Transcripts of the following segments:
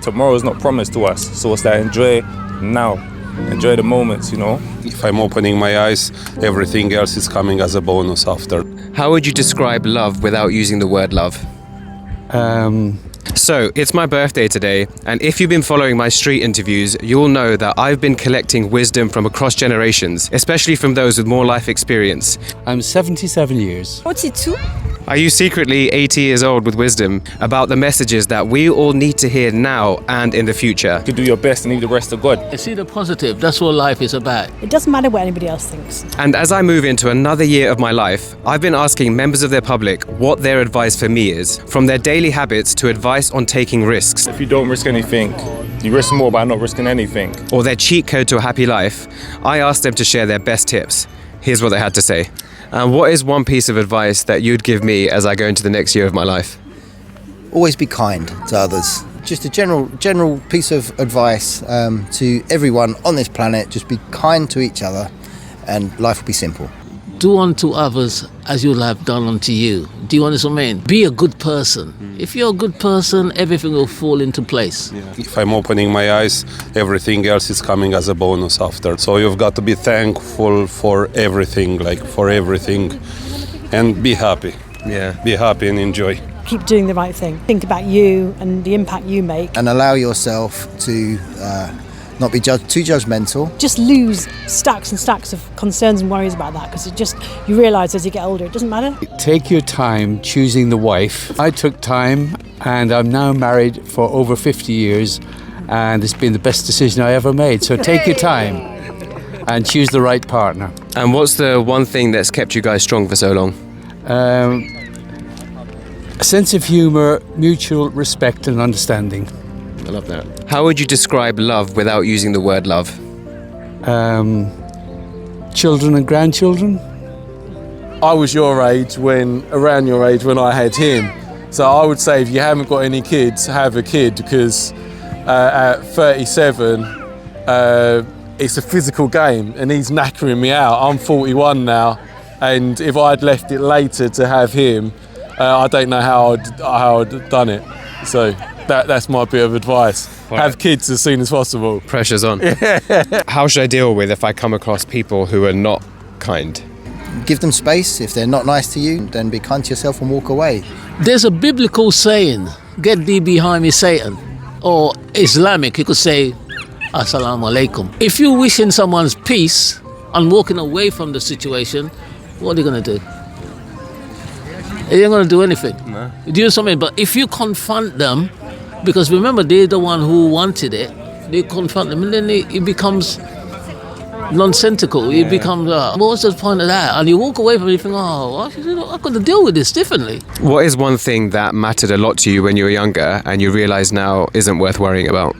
Tomorrow's not promised to us, so it's like enjoy now. Enjoy the moments, you know. If I'm opening my eyes, everything else is coming as a bonus after. How would you describe love without using the word love? So, it's my birthday today, and if you've been following my street interviews, you'll know that I've been collecting wisdom from across generations, especially from those with more life experience. I'm 77 years. 42. Are you secretly 80 years old with wisdom about the messages that we all need to hear now and in the future? You do your best and leave the rest to God. I see the positive. That's what life is about. It doesn't matter what anybody else thinks. And as I move into another year of my life, I've been asking members of the public what their advice for me is, from their daily habits to advice on taking risks, If you don't risk anything, you risk more by not risking anything. or their cheat code to a happy life. I asked them to share their best tips. Here's what they had to say. What is one piece of advice that you'd give me as I go into the next year of my life? Always be kind to others. Just a general piece of advice to everyone on this planet. Just be kind to each other and life will be simple. Do unto others as you'll have done unto you. Do you understand what I mean? Be a good person. If you're a good person, everything will fall into place. If I'm opening my eyes, everything else is coming as a bonus after. So you've got to be thankful for everything, and be happy. Yeah. Be happy and enjoy. Keep doing the right thing. Think about you and the impact you make. And allow yourself to not be too judgmental. Just lose stacks and stacks of concerns and worries about that, because you realise as you get older, it doesn't matter. Take your time choosing the wife. I took time and I'm now married for over 50 years and it's been the best decision I ever made. So take your time and choose the right partner. And what's the one thing that's kept you guys strong for so long? A sense of humour, mutual respect and understanding. I love that. How would you describe love without using the word love? Children and grandchildren. I was around your age when I had him. So I would say if you haven't got any kids, have a kid, because at 37, it's a physical game and he's knackering me out. I'm 41 now, and if I'd left it later to have him, I don't know how I'd have done it. So that's my bit of advice. Right. Have kids as soon as possible. Pressure's on. How should I deal with if I come across people who are not kind? Give them space. If they're not nice to you, then be kind to yourself and walk away. There's a biblical saying, get thee behind me, Satan. Or Islamic, you could say, Assalamu alaikum. If you're wishing someone's peace and walking away from the situation, what are you going to do? You ain't going to do anything. No. You do something, but if you confront them, because remember, they're the one who wanted it, they confront them, and then it becomes nonsensical. It becomes, what's the point of that? And you walk away from it and think, I've got to deal with this differently. What is one thing that mattered a lot to you when you were younger and you realise now isn't worth worrying about?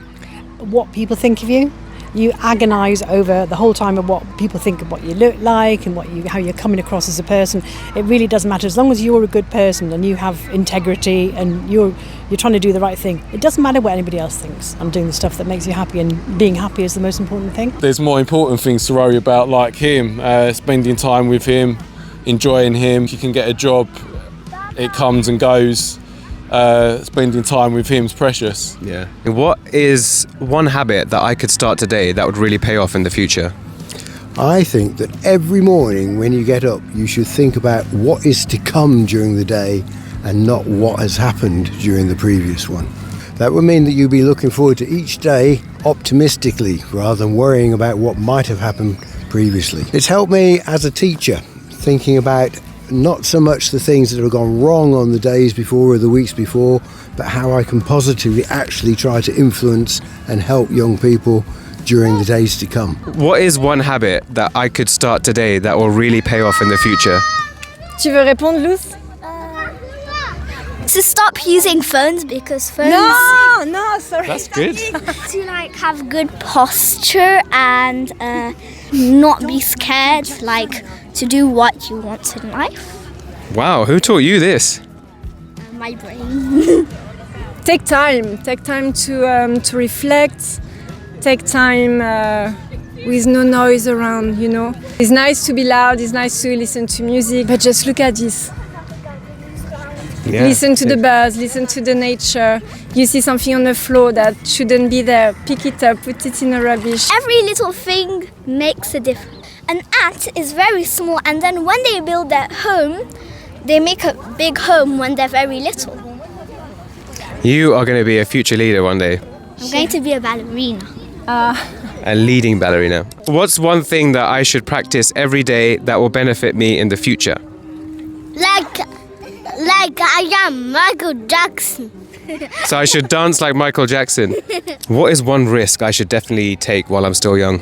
What people think of you. You agonise over the whole time of what people think of what you look like and how you're coming across as a person. It really doesn't matter as long as you're a good person and you have integrity and you're trying to do the right thing. It doesn't matter what anybody else thinks. I'm doing the stuff that makes you happy, and being happy is the most important thing. There's more important things to worry about, like him, spending time with him, enjoying him. If you can get a job, it comes and goes. Spending time with him's precious. Yeah. What is one habit that I could start today that would really pay off in the future? I think that every morning when you get up, you should think about what is to come during the day and not what has happened during the previous one. That would mean that you'll be looking forward to each day optimistically rather than worrying about what might have happened previously. It's helped me as a teacher, thinking about not so much the things that have gone wrong on the days before or the weeks before, but how I can positively actually try to influence and help young people during the days to come. What is one habit that I could start today that will really pay off in the future? Tu veux répondre, Luz? To stop using phones, because phones... No, sorry. That's good. To have good posture and not be scared, to do what you want in life. Wow, who taught you this? My brain. Take time to reflect. Take time with no noise around, It's nice to be loud, it's nice to listen to music, but just look at this. Yeah. Listen to the birds, listen to the nature. You see something on the floor that shouldn't be there, pick it up, put it in the rubbish. Every little thing makes a difference. An ant is very small, and then when they build their home, they make a big home when they're very little. You are going to be a future leader one day. I'm going to be a ballerina. A leading ballerina. What's one thing that I should practice every day that will benefit me in the future? Like I am Michael Jackson. So I should dance like Michael Jackson. What is one risk I should definitely take while I'm still young?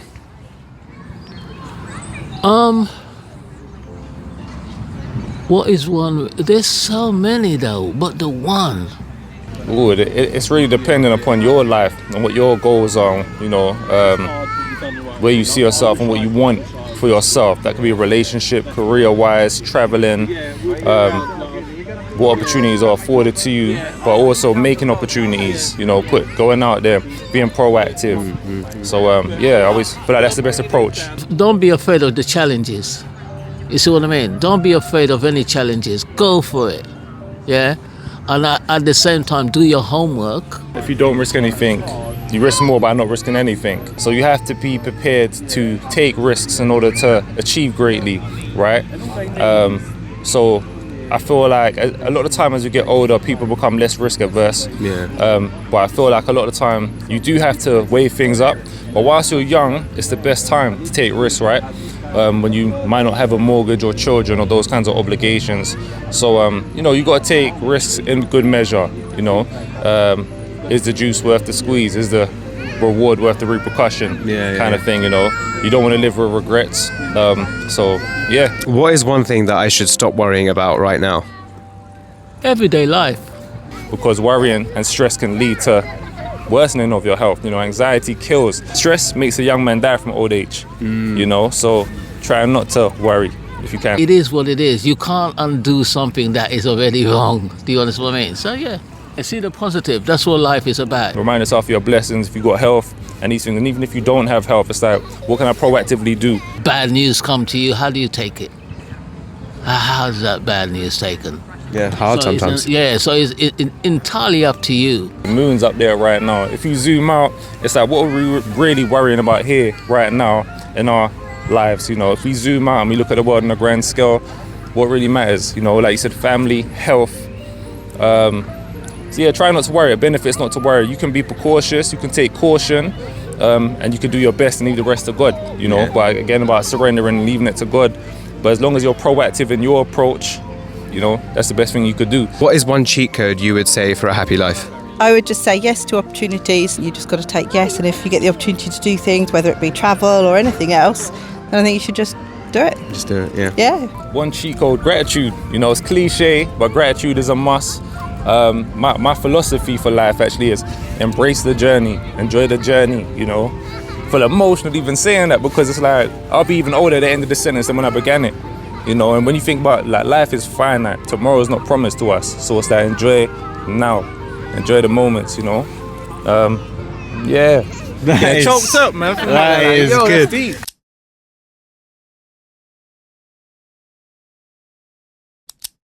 What is one? There's so many though, but the one. Ooh, it's really dependent upon your life and what your goals are, you know, where you see yourself and what you want for yourself. That could be a relationship, career-wise, traveling, what opportunities are afforded to you, but also making opportunities, you know, going out there, being proactive. So, yeah, I always feel like that's the best approach. Don't be afraid of the challenges. You see what I mean? Don't be afraid of any challenges. Go for it. Yeah? And at the same time, do your homework. If you don't risk anything, you risk more by not risking anything. So you have to be prepared to take risks in order to achieve greatly, right? So I feel like a lot of time as you get older, people become less risk averse. But I feel like a lot of the time you do have to weigh things up. But whilst you're young, it's the best time to take risks, right? When you might not have a mortgage or children or those kinds of obligations. So, you know, you got to take risks in good measure, you know. Is the juice worth the squeeze? Is the reward worth the repercussion? Kind of thing, you know. You don't want to live with regrets. So, yeah. What is one thing that I should stop worrying about right now? Everyday life. Because worrying and stress can lead to worsening of your health. You know, anxiety kills. Stress makes a young man die from old age, you know. So try not to worry if you can. It is what it is. You can't undo something that is already wrong. Do you understand what I mean? So, yeah. I see the positive. That's what life is about. Remind yourself of your blessings if you got health and these things. And even if you don't have health, it's like, what can I proactively do? Bad news come to you. How do you take it? How's that bad news taken? Yeah, hard sometimes. So it's entirely up to you. The moon's up there right now. If you zoom out, it's like, what are we really worrying about here right now in our lives? You know, if we zoom out and we look at the world on a grand scale, what really matters? You know, like you said, family, health. So yeah, try not to worry. It benefits not to worry. You can be precautious, you can take caution, and you can do your best and leave the rest to God, you know. But again, about surrendering and leaving it to God. But as long as you're proactive in your approach, you know, that's the best thing you could do. What is one cheat code you would say for a happy life? I would just say yes to opportunities. You just got to take yes, and if you get the opportunity to do things, whether it be travel or anything else, then I think you should just do it. Just do it, yeah. Yeah. One cheat code, gratitude. You know, it's cliche, but gratitude is a must. My philosophy for life actually is embrace the journey, enjoy the journey, you know. I feel emotional even saying that because it's like, I'll be even older at the end of the sentence than when I began it, you know. And when you think about, like, life is finite, tomorrow is not promised to us. So it's like, enjoy now, enjoy the moments, you know. Yeah. That is, choked up, man. That is good.